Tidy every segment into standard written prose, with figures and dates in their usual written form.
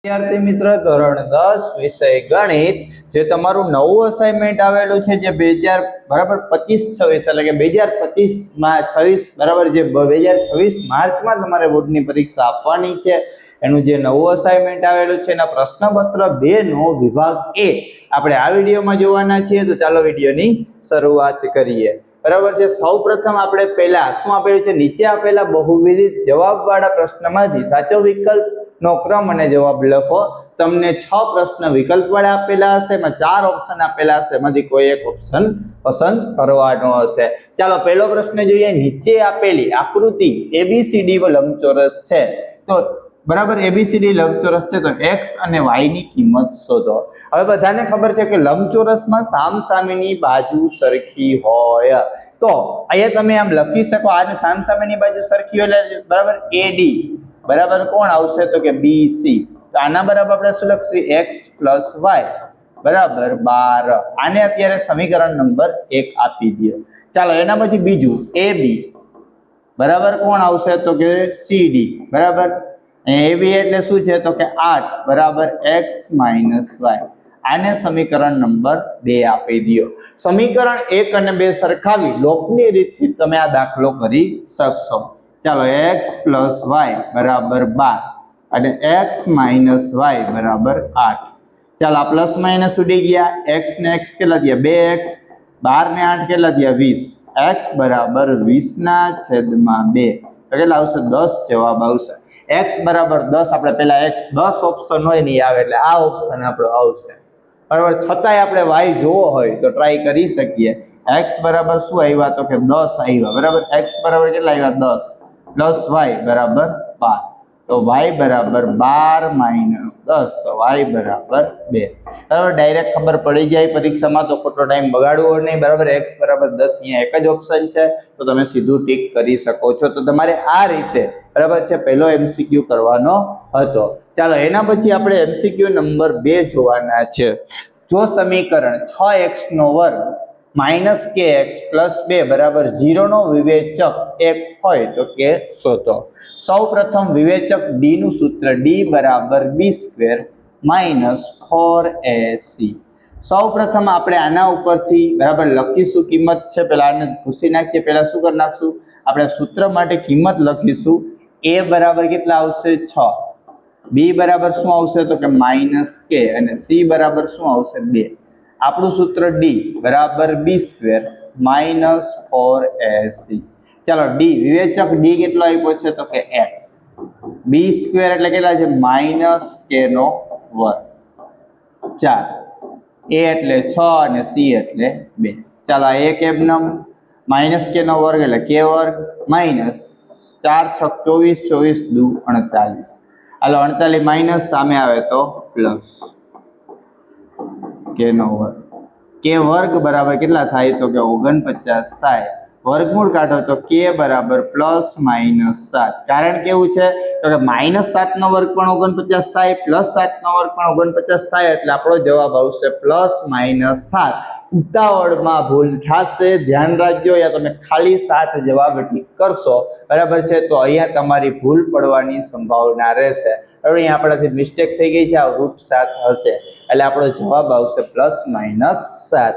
વિદ્યાર્થી મિત્ર ધોરણ 10 વિષય ગણિત જે તમારું નવું અસાઇનમેન્ટ આવેલું છે જે 2025-26 એટલે કે 2025 માં 26 બરાબર જે 2026 માર્ચમાં તમારે બોર્ડની પરીક્ષા આપવાની છે એનું જે નવું અસાઇનમેન્ટ આવેલું છે એના પ્રશ્નપત્ર 2 નો વિભાગ A આપણે આ વિડીયોમાં જોવાના છીએ તો ચાલો વિડીયોની શરૂઆત કરીએ બરાબર છે। સૌપ્રથમ આપણે પહેલા શું આપેલું છે નીચે આપેલા બહુવિધ જવાબવાળા પ્રશ્નમાંથી સાચો વિકલ્પ નો ક્રમ અને જવાબ લખો। તમને 6 પ્રશ્ન વિકલ્પ વડે આપેલા હશે એમાં 4 ઓપ્શન આપેલા હશે એમાંથી કોઈ એક ઓપ્શન પસંદ કરવાનો હશે। ચાલો પહેલો પ્રશ્ન જોઈએ। નીચે આપેલી આકૃતિ ABCD લંબચોરસ છે તો બરાબર ABCD લંબચોરસ છે તો x અને y ની કિંમત શોધો। હવે બધાને ખબર છે કે લંબચોરસમાં સામસામેની બાજુ સરખી હોય તો અહીંયા તમે આમ લખી શકો આને સામસામેની બાજુ સરખી હોય એટલે બરાબર AD બરાબર કોણ આવશે તો કે BC તો આના બરાબર આપણે શું લખશું x + y બરાબર 12 આને અત્યારે સમીકરણ નંબર 1 આપી દો। ચાલો એના પછી બીજું AB બરાબર કોણ આવશે તો કે CD બરાબર AB એટલે શું છે તો કે 8 બરાબર x - y આને સમીકરણ નંબર 2 આપી દો। સમીકરણ 1 અને 2 સરખાવી લોપની રીતથી તમે આ દાખલો કરી શકશો। ચાલો x + y બરાબર 12 અને x - y બરાબર 8 ચાલો આ પ્લસ માઇનસ ઉડી ગયા x ને x કેટલા થયા 2x 12 ને 8 કેટલા થયા 20 x બરાબર 20/2 તો કેટલા આવશે 10 જવાબ આવશે। x બરાબર 10 આપણે પહેલા x 10 ઓપ્શન હોય નહીં આવે એટલે આ ઓપ્શન આપણો આવશે બરાબર। છતાંય આપણે y જોવો હોય તો ટ્રાય કરી શકીએ। x બરાબર શું આવ્યા તો કે 10 આવ્યા બરાબર x બરાબર કેટલા આવ્યા 10 પ્લસ y બરાબર 12 તો y બરાબર 12 - 10 તો y બરાબર 2 બરાબર ડાયરેક્ટ ખબર પડી જાય પરીક્ષામાં તો ખોટો ટાઈમ બગાડવો નહીં બરાબર x બરાબર 10 અહીંયા એક જ ઓપ્શન છે તો તમે સીધું ટીક કરી શકો છો। તો તમારે આ રીતે બરાબર છે પહેલો MCQ કરવાનો હતો। ચાલો એના પછી આપણે MCQ નંબર 2 જોવાના છે। જો સમીકરણ 6x નો વર્ગ - kx + 2 બરાબર 0 નો વિવેચક 1 હોય તો કે શોધો। સૌપ્રથમ વિવેચક d નું સૂત્ર d બરાબર b² - 4ac। સૌપ્રથમ આપણે આના ઉપરથી બરાબર લખીશું કિંમત છે પહેલા આને ભૂસી નાખીએ પહેલા શું કરી નાખશું આપણે સૂત્ર માટે કિંમત લખીશું a બરાબર કેટલા આવશે 6 b બરાબર શું આવશે તો કે -k અને c બરાબર શું આવશે 2 આપણું સૂત્ર d બરાબર b² - 4ac। ચાલો d વિવેચક d કેટલો આપ્યો છે તો કે 1 b² એટલે કેટલા છે -k નો વર્ગ 4 a એટલે 6 અને c એટલે 2 ચાલો આ એક એમનમ -k નો વર્ગ એટલે k વર્ગ માઈનસ 4 × 6 = 24 24 × 2 = 48 હાલો 48 માઈનસ સામે આવે તો પ્લસ k નો વર્ગ k વર્ગ બરાબર કેટલા થાય તો કે 49 થાય વર્ગમૂળ કાઢો તો k બરાબર ±7 કારણ કેવું છે તો કે -7 નો વર્ગ પણ 49 થાય +7 નો વર્ગ પણ 49 થાય એટલે આપણો જવાબ આવશે ±7 ઉતાવળમાં ભૂલ થશે ધ્યાન રાખજો અહીંયા તમે ખાલી 7 જવાબ ટીક કરશો બરાબર છે તો અહીંયા તમારી ભૂલ પડવાની સંભાવના રહેશે હવે અહીંયા આપણાથી મિસ્ટેક થઈ ગઈ છે આ √7 હશે એટલે આપણો જવાબ આવશે ±7।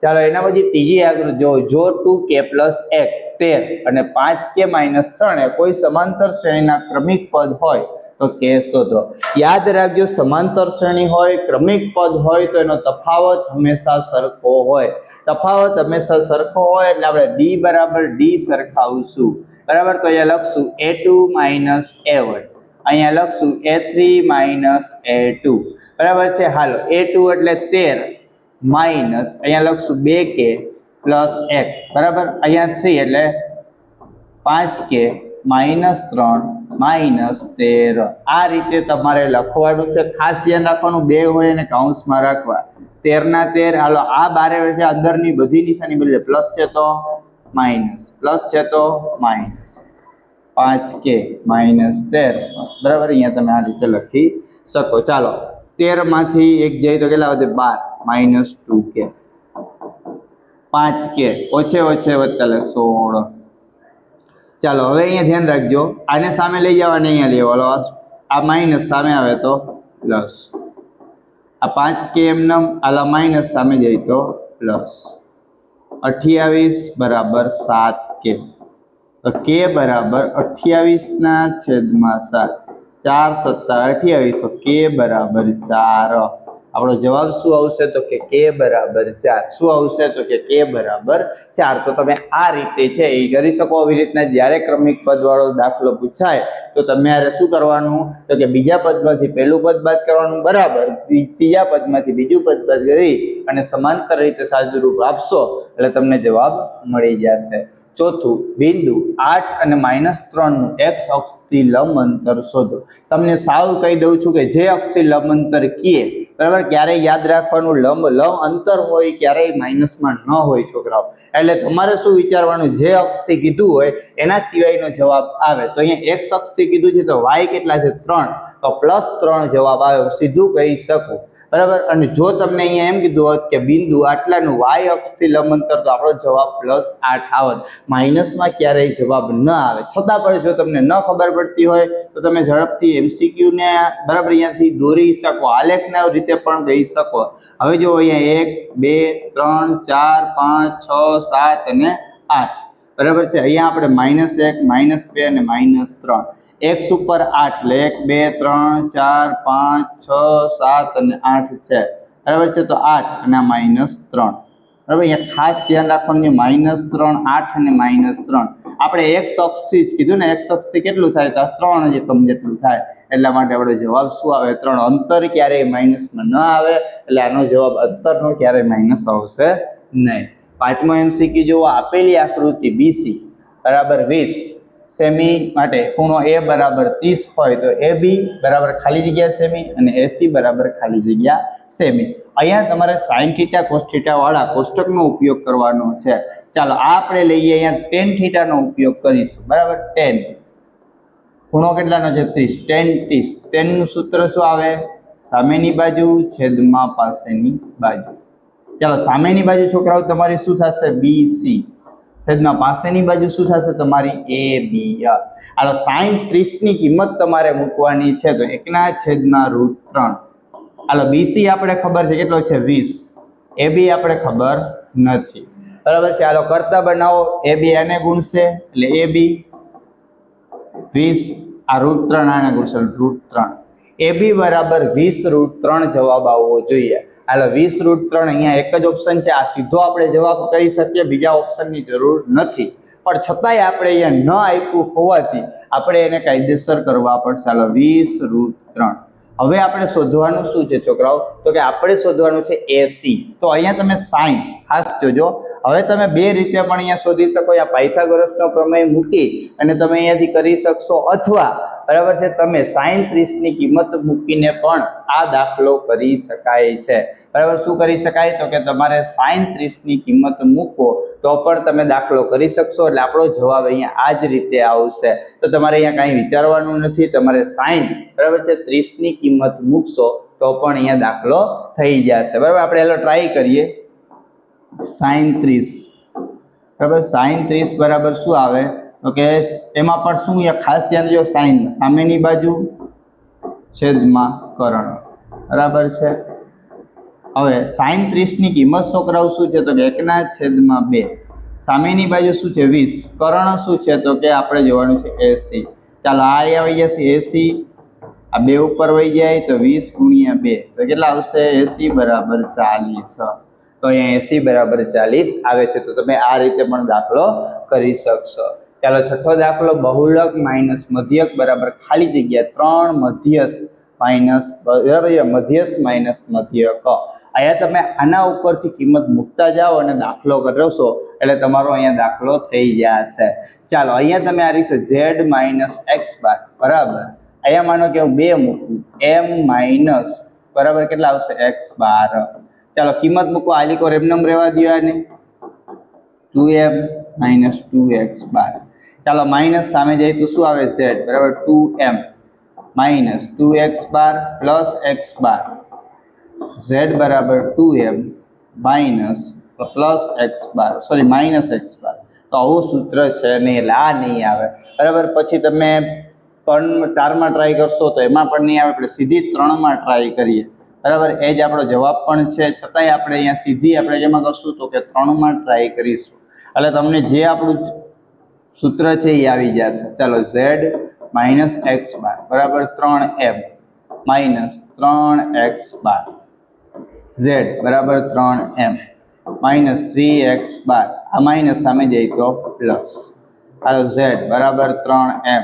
ચાલો એના પછી ત્રીજી આકૃતિ જો 2k + 1 13 અને 5k - 3 એ કોઈ સમાંતર શ્રેણીના ક્રમિક પદ હોય તો k શોધો। યાદ રાખજો સમાંતર શ્રેણી હોય ક્રમિક પદ હોય તો એનો તફાવત હંમેશા સરખો હોય તફાવત હંમેશા સરખો હોય એટલે આપણે d બરાબર d સરખાવશું બરાબર તો અહીંયા લખશું a2 - a1 અહીંયા લખશું a3 - a2 બરાબર છે હાલો a2 એટલે 13 માઈનસ અહીંયા લખશું 2k + 1 બરાબર અહીંયા 3 એટલે 5k - 3 - 13 આ રીતે તમારે લખવાનું છે ખાસ ધ્યાન રાખવાનું 2 હોય અને કૌંસમાં રાખવા 13 ના 13 હાલો આ બારે છે અંદરની બધી નિશાની બદલે પ્લસ છે તો માઈનસ પ્લસ છે તો માઈનસ 5k - 13 બરાબર અહીંયા તમે આ રીતે લખી શકો। ચાલો 13 માંથી 1 જાય તો કેટલા વધે 12 - 2k 5k ઓછે ઓછે વધતા 16 ચાલો હવે અહીંયા ધ્યાન રાખજો આને સામે લઈ જવા ને અહીંયા લઈ આવવાનો આ માઈનસ સામે આવે તો પ્લસ આ 5k એમનેમ આલા માઇનસ સામે જાય તો પ્લસ 28 બરાબર 7k તો k બરાબર 28/7 4 સત્તા 28 તો k બરાબર 4 આપણો જવાબ શું આવશે તો કે k બરાબર 4 શું આવશે તો કે k બરાબર 4 તો તમે આ રીતે છે એ કરી શકો આવી રીતના જ્યારે ક્રમિક પદવાળો દાખલો પૂછાય તો તમારે શું કરવાનું તો કે બીજા પદમાંથી પહેલું પદ બાદ કરવાનું બરાબર ત્રીજા પદમાંથી બીજું પદ બાદ કરી અને સમાંતર રીતે સાદુરૂપ આપશો એટલે તમને જવાબ મળી જશે ચોથું બિંદુ 8 અને -3 નું x અક્ષથી લંબ અંતર શોધો તમને સાવ કહી દઉં છું કે જે અક્ષથી લંબ અંતર કીએ બરાબર ક્યારેય યાદ રાખવાનું લંબ અંતર હોય ક્યારેય માઇનસમાં ન હોય છોકરાઓ એટલે તમારે શું વિચારવાનું જે અક્ષથી કીધું હોય એના સિવાયનો જવાબ આવે તો અહીંયા x અક્ષથી કીધું છે તો y કેટલા છે 3 તો +3 જવાબ આવે સીધું કહી શકું બરાબર અને જો તમને અહીંયા એમ કીધું હોત કે બિંદુ આટલાનું y અક્ષથી લંબ અંતર તો આપણો જવાબ +8 આવત માઇનસમાં ક્યારેય જવાબ ન આવે છતાં પણ જો તમને ન ખબર પડતી હોય તો તમે ઝડપથી MCQ ને બરાબર અહીંયાથી દોરી શકો આલેખના રીતે પણ ગઈ શકો હવે જો અહીંયા 1 2 3 4 5 6 7 અને 8 બરાબર છે અહીંયા આપણે -1 -2 અને -3 x ઉપર 8 એટલે 1 2 3 4 5 6 7 અને 8 છે બરાબર છે તો 8 અને -3 બરાબર અહીંયા ખાસ ધ્યાન રાખવાનું -3 8 અને -3 આપણે x અક્ષથી જ કીધું ને x અક્ષથી કેટલું થાય તો 3 જ એકમ જેટલું થાય એટલા માટે આપણો જવાબ શું આવે 3 અંતર ક્યારેય માઇનસમાં ન આવે એટલે આનો જવાબ અંતરનો ક્યારેય માઇનસ આવશે નહીં પાંચમો MCQ જો આપેલી આકૃતિ BC બરાબર 20 સેમી માટે ખૂણો a બરાબર 30 હોય તો AB બરાબર ખાલી જગ્યા સેમી અને AC બરાબર ખાલી જગ્યા સેમી અહીંયા તમારે sin θ cos θ વાળા કોષ્ટકનો ઉપયોગ કરવાનો છે ચાલો આપણે લઈએ અહીંયા tan θ નો ઉપયોગ કરીશું બરાબર tan ખૂણો કેટલાનો છે 30 tan 30 tan નું સૂત્ર શું આવે સામેની બાજુ છેદમાં પાસેની બાજુ ચાલો સામેની બાજુ છોકરાઓ તમારી શું થશે BC છેદમાં પાસેની બાજુ શું થશે તમારી AB હાલો sin 30 ની કિંમત તમારે મૂકવાની છે તો 1/√3 હાલો BC આપણે ખબર છે કેટલો છે 20 AB આપણે ખબર નથી બરાબર છે હાલો કરતા બનાવો AB આને ગુણશે એટલે AB 20 આ √3 આને ગુણશે √3 AB બરાબર 20√3 જવાબ આવવો જોઈએ હાલો 20√3 અહીંયા એક જ ઓપ્શન છે આ સીધો આપણે જવાબ કહી શકીએ બીજા ઓપ્શનની જરૂર નથી પણ છતાંય આપણે અહીંયા ન આપ્યું હોવાથી આપણે એને કાયદેસર કરવા પડશે હાલો 20√3 હવે આપણે શોધવાનું શું છે છોકરાઓ તો કે આપણે શોધવાનું છે AC તો અહીંયા તમે sin ખાસ જોજો હવે તમે બે રીતે પણ અહીંયા શોધી શકો અહીંયા પાયથાગોરસનો પ્રમેય મૂકી અને તમે અહીંયાથી કરી શકશો અથવા બરાબર છે તમે sin 30 ની કિંમત મૂકીને પણ આ દાખલો કરી શકાય છે બરાબર શું કરી શકાય તો કે તમારે sin 30 ની કિંમત મૂકો તો પણ તમે દાખલો કરી શકશો એટલે આપણો જવાબ અહીંયા આ જ રીતે આવશે તો તમારે અહીંયા કાંઈ વિચારવાનું નથી તમારે sin બરાબર છે 30 ની કિંમત મૂકશો તો પણ અહીંયા દાખલો થઈ જશે બરાબર આપણે એલો ટ્રાય કરીએ sin 30 બરાબર sin 30 બરાબર શું આવે તો કે એમાં પણ શું ખાસ ધ્યાન દેજો sin સામેની બાજુ છેદમાં કર્ણ બરાબર છે હવે sin 30 ની કિંમત છોકરાઓ શું છે તો કે 1/2 સામેની બાજુ શું છે 20 કર્ણ શું છે તો કે આપણે જોવાનું છે 80 ચાલો આ આવી જશે 80 આ બે ઉપર વહી જાય તો 20 × 2 તો કેટલા આવશે 80 બરાબર 40 તો અહીંયા 80 બરાબર 40 આવે છે તો તમે આ રીતે પણ દાખલો કરી શકશો ચાલો છઠ્ઠો દાખલો બહુલક માઇનસ મધ્યક બરાબર ખાલી જગ્યા 3 મધ્યસ્થ માઇનસ બરાબર મધ્યસ્થ માઇનસ મધ્યક અહીંયા તમે આના ઉપરથી કિંમત મૂકતા જાઓ અને દાખલો કરશો એટલે તમારો અહીંયા દાખલો થઈ જશે ચાલો અહીંયા તમે આ રીતે z - x બાર બરાબર અહીંયા માનો કે હું 2 મૂકું m માઇનસ બરાબર કેટલા આવશે x બાર ચાલો કિંમત મૂકો આલીકો રેમનમ રહેવા દો આને 2m - 2x બાર ચાલો માઇનસ સામે જાય તો શું આવે z બરાબર 2m - 2x બાર પ્લસ x બાર z બરાબર 2m માઇનસ પ્લસ x બાર સોરી માઇનસ x બાર તો આવું સૂત્ર છે નહીં એટલે આ નહીં આવે બરાબર પછી તમે 4માં ટ્રાય કરશો તો એમાં પણ નહીં આવે, આપણે સીધી 3માં ટ્રાય કરીએ, બરાબર. એ જ આપણો જવાબ પણ છે, છતાંય આપણે અહીંયા સીધી આપણે કેમાં કરશું તો કે 3માં ટ્રાય કરીશું, એટલે તમને જે આપણું સૂત્ર છે એ આવી જશે. ચાલો z માઇનસ એક્સ બાર બરાબર 3m માઇનસ 3x બાર, z બરાબર 3m માઇનસ 3x બાર, આ માઇનસ સામે જઈ તો પ્લસ. હાલો z બરાબર 3m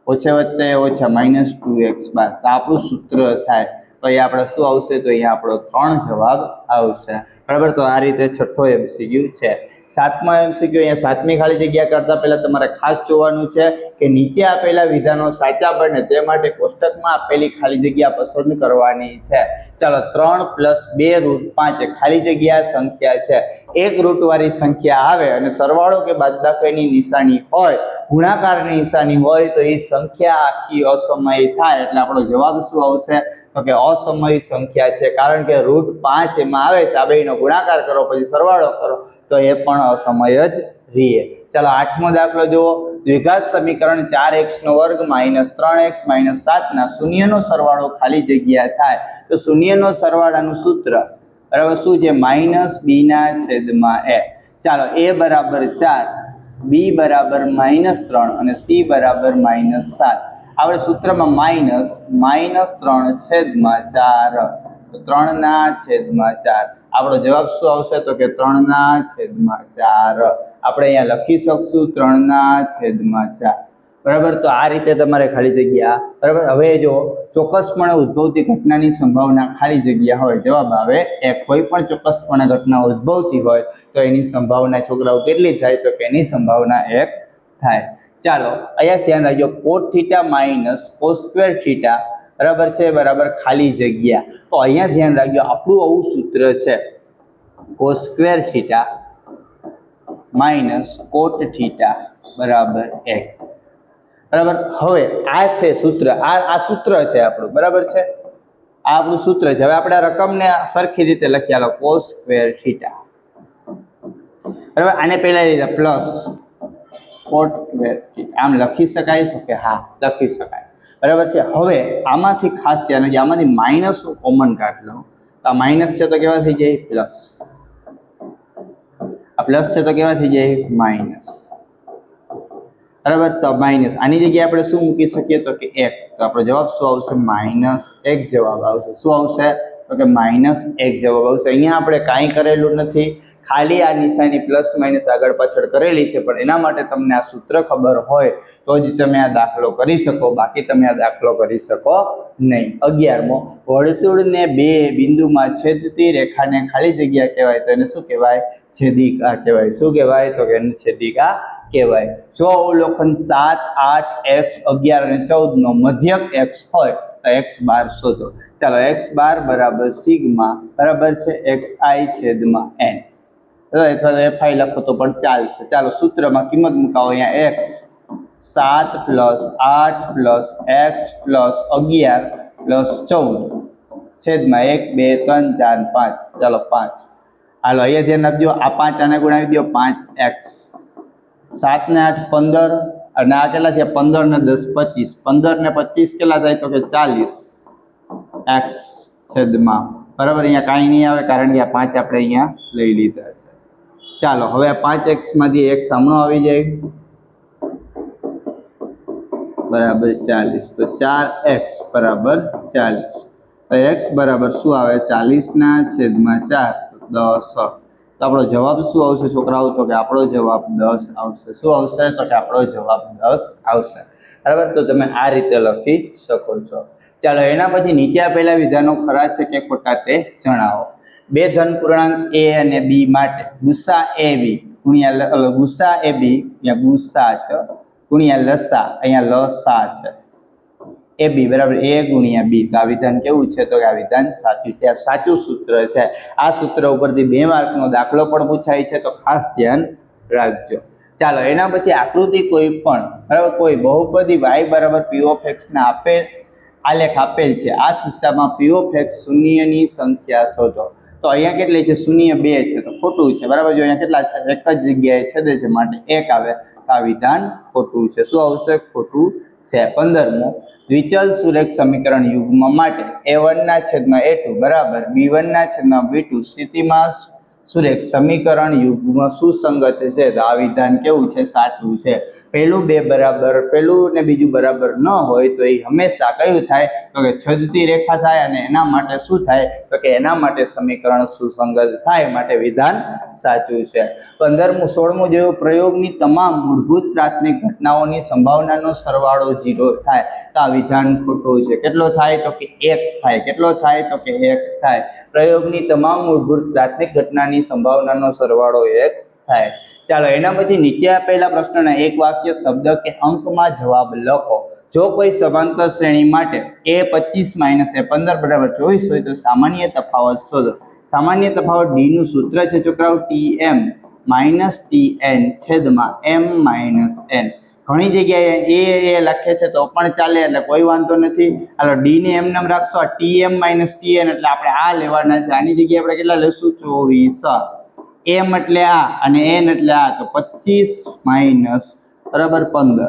ઓછે વચ્ચે ઓછા માઇનસ 2x બાર, તો આપણું સૂત્ર થાય. તો અહીંયા આપણે શું આવશે તો અહીંયા આપણો 3 જવાબ આવશે, બરાબર. તો આ રીતે છઠ્ઠો MCQ છે. 7મો MCQ, અહીંયા 7મી ખાલી જગ્યા કરતા પહેલા તમારે ખાસ જોવાનું છે કે નીચે આપેલા વિધાનો સાચા બને તે માટે કોષ્ટકમાં આપેલી ખાલી જગ્યા પસંદ કરવાની છે. ચાલો 3 + 2 √ 5 ખાલી જગ્યા સંખ્યા છે. એક રૂટ વાળી સંખ્યા આવે અને સરવાળો કે બાદબાકીની નિશાની હોય, ગુણાકારની નિશાની હોય તો એ સંખ્યા આખી અસમય થાય, એટલે આપણો જવાબ શું આવશે તો કે અસમય સંખ્યા છે, કારણ કે √5 એમાં આવે છે. આ બેયનો ગુણાકાર કરો પછી સરવાળો કરો તો એ પણ અસમય જ રહે. ચાલો 8મો દાખલો જુઓ. દ્વિઘાત સમીકરણ 4x² - 3x - 7 ના શૂન્યનો સરવાળો ખાલી જગ્યા થાય તો શૂન્યનો સરવાળાનું સૂત્ર બરાબર શું છે? -b/a. ચાલો a બરાબર 4, b બરાબર -3 અને c બરાબર -7. આપણે સૂત્રમાં -3/4, તો 3/4. આપણો જવાબ શું આવશે તો કે 3/4. આપણે અહીંયા લખી શકશું 3/4, બરાબર. તો આ રીતે તમારે ખાલી જગ્યા, બરાબર. હવે જો ચોક્કસપણે ઉદ્ભવતી ઘટનાની સંભાવના ખાલી જગ્યા હોય, જવાબ આવે એક. કોઈ પણ ચોક્કસપણે ઘટના ઉદ્ભવતી હોય તો એની સંભાવના છોકરાઓ કેટલી થાય તો કે એની સંભાવના 1 થાય. ચાલો અહીંયા ધ્યાન રાખજો, cos θ - cos² θ બરાબર છે, બરાબર ખાલી જગ્યા. તો અહીંયા ધ્યાન રાખજો, આપણું આવું સૂત્ર છે cos² θ - cot θ બરાબર 1, બરાબર. હવે આ છે સૂત્ર, આ સૂત્ર છે આપણું, બરાબર છે. આ આપણું સૂત્ર છે. હવે આપણે આ રકમને સરખી રીતે લખી આલો cos² θ, બરાબર. આને પહેલા લીધા પ્લસ cot², આમ લખી શકાય તો કે હા લખી શકાય, બરાબર છે. હવે આમાંથી ખાસ ધ્યાન રાખજો, આમાંથી માઇનસ કોમન કાઢ લો. આ માઇનસ છે તો કેવા થઈ જાય? પ્લસ. આ પ્લસ છે તો કેવા થઈ જાય? માઇનસ, બરાબર. તો માઇનસ આની જગ્યાએ આપણે શું મૂકી શકીએ તો કે 1. તો આપણો જવાબ શું આવશે? -1 જવાબ આવશે. શું આવશે તો કે -1 જવાબ આવશે. અહીંયા આપણે કાંઈ કરેલું નથી, ખાલી આ નિશાની પ્લસ માઇનસ આગળ પાછળ કરેલી છે, પણ એના માટે તમને આ સૂત્ર ખબર હોય તો જ તમે આ દાખલો કરી શકો, બાકી તમે આ દાખલો કરી શકો નહીં. 11મો, વર્તુળને 2 બિંદુમાં છેદતી રેખાને ખાલી જગ્યા કહેવાય તો એને શું કહેવાય? છેદિકા કહેવાય. શું કહેવાય તો કે એને છેદિકા કહેવાય. જો અવલોકન 7, 8, x, 11 અને 14 નો મધ્યક x હોય તો x બાર શોધો. ચાલો x બાર બરાબર સિગ્મા બરાબર છે xi/n, અથવા તો fi લખો તો પણ ચાલશે. ચાલો સૂત્રમાં કિંમત મુકાવો. અહીંયા x 7 + 8 + x + 11 + 14 છેદમાં 1, 2, 3, 4, 5. ચાલો 5. હાલો અહીંયા ધ્યાન આપજો, આ 5 આને ગુણાવી દો 5x. 7 ને 8 15 અને આ કેટલા થયા? 15 ને 10 25. 15 ને 25 કેટલા થાય તો કે 40x છેદમાં, બરાબર. અહીંયા કાંઈ નહીં આવે કારણ કે આ 5 આપણે અહીંયા લઈ લીધા છે. ચાલો હવે આ 5x માંથી એક સામનો આવી જાય, બરાબર 40. તો 4x બરાબર 40. તો x બરાબર શું આવે? 40/4 10. તો આપણો જવાબ શું આવશે છોકરાઓ? તો કે આપણો જવાબ 10 આવશે. શું આવશે તો કે આપણો જવાબ 10 આવશે, બરાબર. તો તમે આ રીતે લખી શકો છો. ચાલો એના પછી નીચે આપેલા વિધાનો ખરા છે કે ખોટા તે જણાવો. 2 ધન પૂર્ણાંક a અને b માટે ગુસા ab ગુણ્યા ગુસા ab, અહીંયા ગુસા છે ગુણ્યા લસા, અહીંયા લસા છે ab બરાબર a ગુણ્યા b. તો આ વિધાન કેવું છે તો કે આ વિધાન સાચું છે, સાચું સૂત્ર છે. આ સૂત્ર ઉપરથી 2 માર્કનો દાખલો પણ પૂછાય છે, તો ખાસ ધ્યાન રાખજો. ચાલો એના પછી આકૃતિ કોઈ પણ, બરાબર, કોઈ બહુપદી y બરાબર p of x ના આપેલ આલેખ આપેલ છે. આ કિસ્સામાં p of x શૂન્યની સંખ્યા શોધો. તો અહીંયા કેટલી છે? 0, 2 છે, તો ખોટું છે, બરાબર. જો અહીંયા કેટલા છે? એક જ જગ્યાએ છેદે છે માટે 1 આવે. આ વિધાન ખોટું છે. શું આવશે? ખોટું છે. 15મો દ્વિચલ સુરેખ સમીકરણ યુગ્મ માટે a1 ના છેદમાં a2 બરાબર b1 ના છેદમાં b2 સ્થિતિમાં સુરેખ સમીકરણ યુગ્મ સુસંગત છે. તો આ વિધાન કેવું છે? સાચું છે. પહેલું બે બરાબર, પહેલું ને બીજું બરાબર ન હોય તો એ હંમેશા કયું થાય? તો કે છેદતી રેખા થાય. અને એના માટે શું થાય? તો કે એના માટે સમીકરણ સુસંગત થાય, માટે વિધાન સાચું છે. 15મું 16મું જેવું પ્રયોગની તમામ મૂળભૂત પ્રાથમિક ઘટનાઓની સંભાવનાનો સરવાળો 0 થાય. તો આ વિધાન ખોટું છે. કેટલો થાય? તો કે 1 થાય. કેટલો થાય? તો કે 1 થાય. પ્રયોગની તમામ મૂળભૂત પ્રાથમિક ઘટનાની સંભાવનાનો સરવાળો 1 થાય. ચાલો એના પછી નીચે આપેલા પ્રશ્નના એક વાક્ય શબ્દ કે અંકમાં જવાબ લખો. જો કોઈ સમાંતર શ્રેણી માટે a25 - a15 = 24 હોય તો સામાન્ય તફાવત શોધો. સામાન્ય તફાવત d નું સૂત્ર છે છોકરાઓ tm - tn છેદમાં m - n. ઘણી જગ્યાએ એ લખે છે તો પણ ચાલે, એટલે કોઈ વાંધો નથી. હાલો d ને એમ નામ રાખશો. આ tm - tn એટલે આપણે આ લેવાના છે. આની જગ્યાએ આપણે કેટલા લેશું? 24. m એટલે આ અને n એટલે આ, તો 25 - બરાબર 15.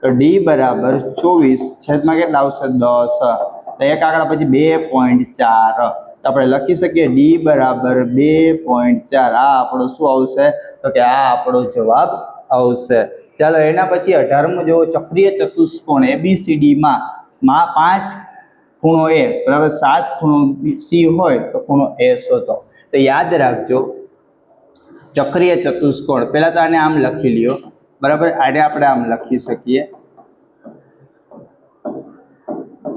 તો d બરાબર 24 છેદમાં કેટલા આવશે? 10. તો એક આંકડા પછી 2.4. તો આપણે લખી શકીએ d બરાબર 2.4. આ આપણો શું આવશે? તો કે આ આપણો જવાબ આવશે. ચાલો એના પછી 18મું જેવો ચક્રીય ચતુષ્કોણ ABCD માં 5 ખૂણો a બરાબર 7 ખૂણો c હોય તો ખૂણો a શોધો. તો યાદ રાખજો, ચક્રીય ચતુષ્કોણ પહેલા તો આને આમ લખી લ્યો બરાબર. આને આપણે આમ લખી શકીએ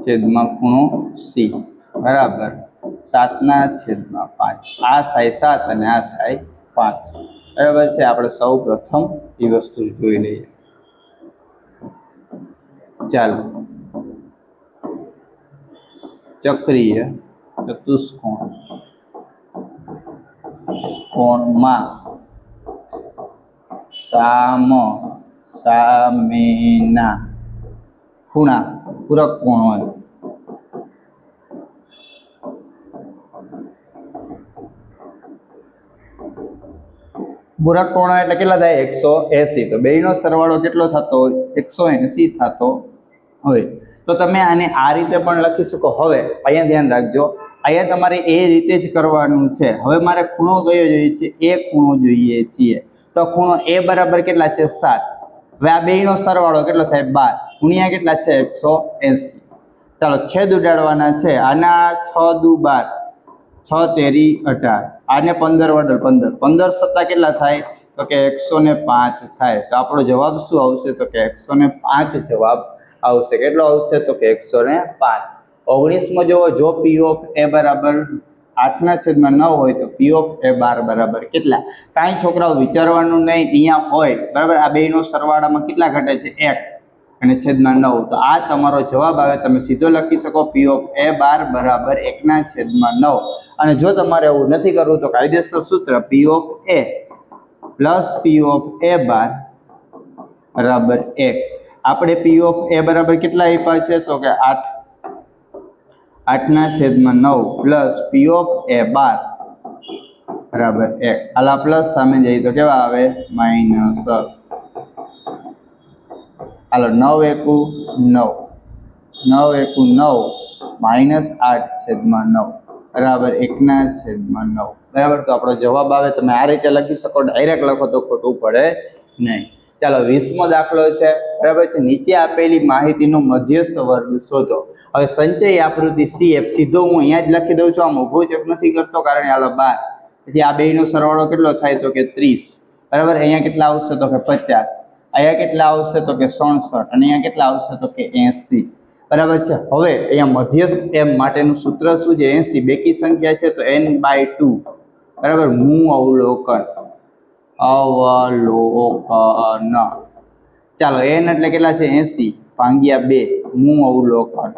છેદમાં ખૂણો c બરાબર 7/5. આ થાય 7 અને આ થાય 5 બરાબર છે. આપણે સૌ પ્રથમ એ વસ્તુ જોઈ લઈએ. ચાલો ચક્રીય ચતુષ્કોણ કોણમાં સામેના ખૂણા પૂરક કોણ હોય. પૂરક કોણ એટલે કેટલા થાય? 180. તો બેયનો સરવાળો કેટલો થતો હોય? 180 થતો હોય. તો તમે આને આ રીતે પણ લખી શકો. હવે અહીંયા ધ્યાન રાખજો, અહીંયા તમારે એ રીતે જ કરવાનું છે. હવે મારે ખૂણો કયો જોઈએ છે? એ ખૂણો જોઈએ છીએ. તો ખૂણો એ બરાબર કેટલા છે? 7. હવે આ બેયનો સરવાળો કેટલો થાય? 12 ગુણ્યા કેટલા છે? 180. ચાલો છેદ ઉડાડવાના છે. આના 6 દુ 12, 6 તેરી 18, આને 15 વડે 15, 15 સત્તા કેટલા થાય? તો કે 105 થાય. તો આપણો જવાબ શું આવશે? તો કે 105 જવાબ આવશે. કેટલો આવશે? તો કે 105. 19માં જો P ઓફ A બરાબર 8/9 હોય તો P ઓફ A બાર બરાબર કેટલા? કાંઈ છોકરાઓ વિચારવાનું નહીં, અહીંયા હોય બરાબર. આ બેયનો સરવાળામાં કેટલા ઘટે છે? 1 અને છેદમાં 9. તો આ તમારો જવાબ આવે. તમે સીધો લખી શકો P ઓફ A બાર બરાબર 1/9. અને જો તમારે એવું નથી કરવું તો કાયદેસર સૂત્ર P of A plus P of A બાર બરાબર 1. આપણે P ઓફ A બરાબર કેટલા આપ્યા છે? તો કે 8/9 પ્લસ P ઓફ A બાર બરાબર 1. હાલ આ પ્લસ સામે જઈએ તો કેવા આવે? માઇનસ. હાલો 9 એકુ 9, 9 એકુ 9 માઇનસ 8/9 બરાબર 1/9 બરાબર. તો આપણો જવાબ આવે. તમે આ રીતે લખી શકો, ડાયરેક્ટ લખો તો ખોટું પડે નહીં. ચાલો 20મો દાખલો છે બરાબર છે. નીચે આપેલી માહિતીનો મધ્યસ્થ વર્ગ શોધો. હવે સંચય આકૃતિ CF સીધો હું અહીંયા જ લખી દઉં છું. આમ ઊભો ચેક નથી કરતો કારણ હાલો 12. પછી આ બેયનો સરવાળો કેટલો થાય? તો કે 30 બરાબર. અહીંયા કેટલા આવશે? તો કે 50. અહીંયા કેટલા આવશે? તો કે 67. અને અહીંયા કેટલા આવશે? તો કે 80 બરાબર છે. હવે અહીંયા મધ્યસ્થ m માટેનું સૂત્ર શું છે? 80. બેકી સંખ્યા છે તો n/2 બરાબર. મૂ અવલોકન ચાલો n એટલે કેટલા છે? 80 ભાગ્યા 2 મૂ અવલોકન.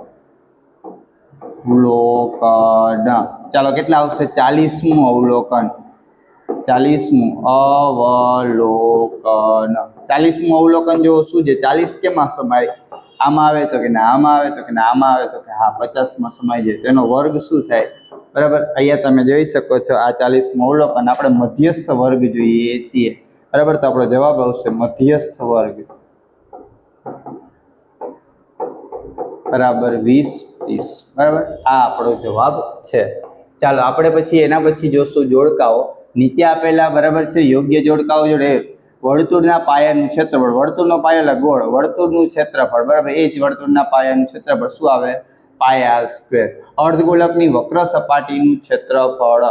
ચાલો કેટલા આવશે? 40મું અવલોકન. 40મું અવલોકન. 40મું અવલોકન જો શું છે? 40 કેમાં સમાય? આમાં આવે તો કે ના, આમાં આવે તો કે ના, આમાં આવે તો કે હા 50માં સમાઈ જાય. તેનો વર્ગ શું થાય? બરાબર. અહીંયા તમે જોઈ શકો છો આ 40મું અવલોકન. આપણે મધ્યસ્થ વર્ગ જોઈએ છીએ બરાબર. તો આપણો જવાબ આવશે મધ્યસ્થ વર્ગ. બરાબર 20 30 બરાબર આ આપણો જવાબ છે. ચાલો આપણે પછી એના પછી જોશું જોડકાઓ. નીચે આપેલા બરાબર છે યોગ્ય જોડકાઓ જોડે વર્તુળના પાયાનું ક્ષેત્રફળ, વર્તુળનો પાયો એટલે ગોળ, વર્તુળનું ક્ષેત્રફળ બરાબર એ જ વર્તુળના પાયાનું ક્ષેત્રફળ શું આવે પાય r સ્ક્વેર. અર્ધગોળકની વક્ર સપાટીનું ક્ષેત્રફળ,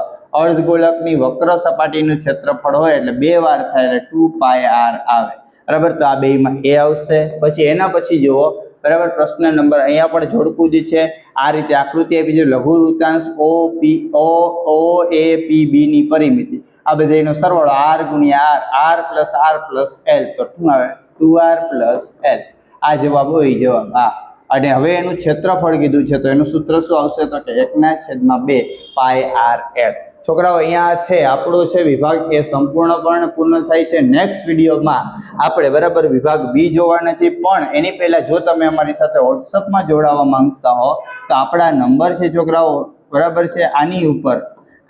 અર્ધગોળકની વક્ર સપાટીનું ક્ષેત્રફળ હોય એટલે 2 વાર થાય એટલે 2πr આવે બરાબર. તો આ બેમાં એ આવશે. પછી એના પછી જુઓ બરાબર પ્રશ્ન નંબર અહીંયા પણ જોડકું જે છે આ રીતે આકૃતિ આપી છે લઘુ વૃત્તાંશ OAPB ની પરિમિતિ આ બધાનો સરવાળો r ગુણ્યા r પ્લસ l તો શું આવે 2r પ્લસ l. આ જવાબ હોય જવાબ આ. અને હવે એનું ક્ષેત્રફળ કીધું છે તો એનું સૂત્ર શું આવશે તો કે 1/2 πr l. છોકરાઓ અહીંયા છે આપણો છે વિભાગ એ સંપૂર્ણપણે પૂર્ણ થાય છે. નેક્સ્ટ વિડીયોમાં આપણે બરાબર વિભાગ બી જોવાના છે. પણ એની પહેલા જો તમે અમારી સાથે વોટ્સઅપમાં જોડાવા માંગતા હો તો આપણા નંબર છે છોકરાઓ બરાબર છે આની ઉપર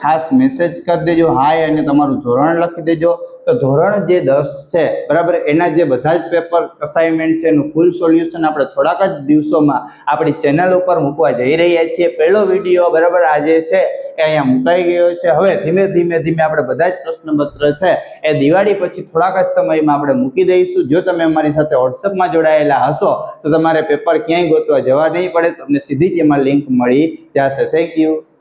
ખાસ મેસેજ કરી દેજો હાય અને તમારું ધોરણ લખી દેજો. તો ધોરણ જે 10 છે બરાબર એના જે બધા જ પેપર અસાઇનમેન્ટ છે એનું ફૂલ સોલ્યુશન આપણે થોડાક જ દિવસોમાં આપણી ચેનલ ઉપર મૂકવા જઈ રહ્યા છીએ. પહેલો વિડીયો બરાબર આજે છે એ અહીંયા મુકાઈ ગયો છે. હવે ધીમે ધીમે આપણે બધા જ પ્રશ્નપત્ર છે એ દિવાળી પછી થોડાક જ સમયમાં આપણે મૂકી દઈશું. જો તમે અમારી સાથે વોટ્સઅપમાં જોડાયેલા હશો તો તમારે પેપર ક્યાંય ગોતવા જવા નહીં પડે, તમને સીધી જ એમાં લિંક મળી જશે. Thank you.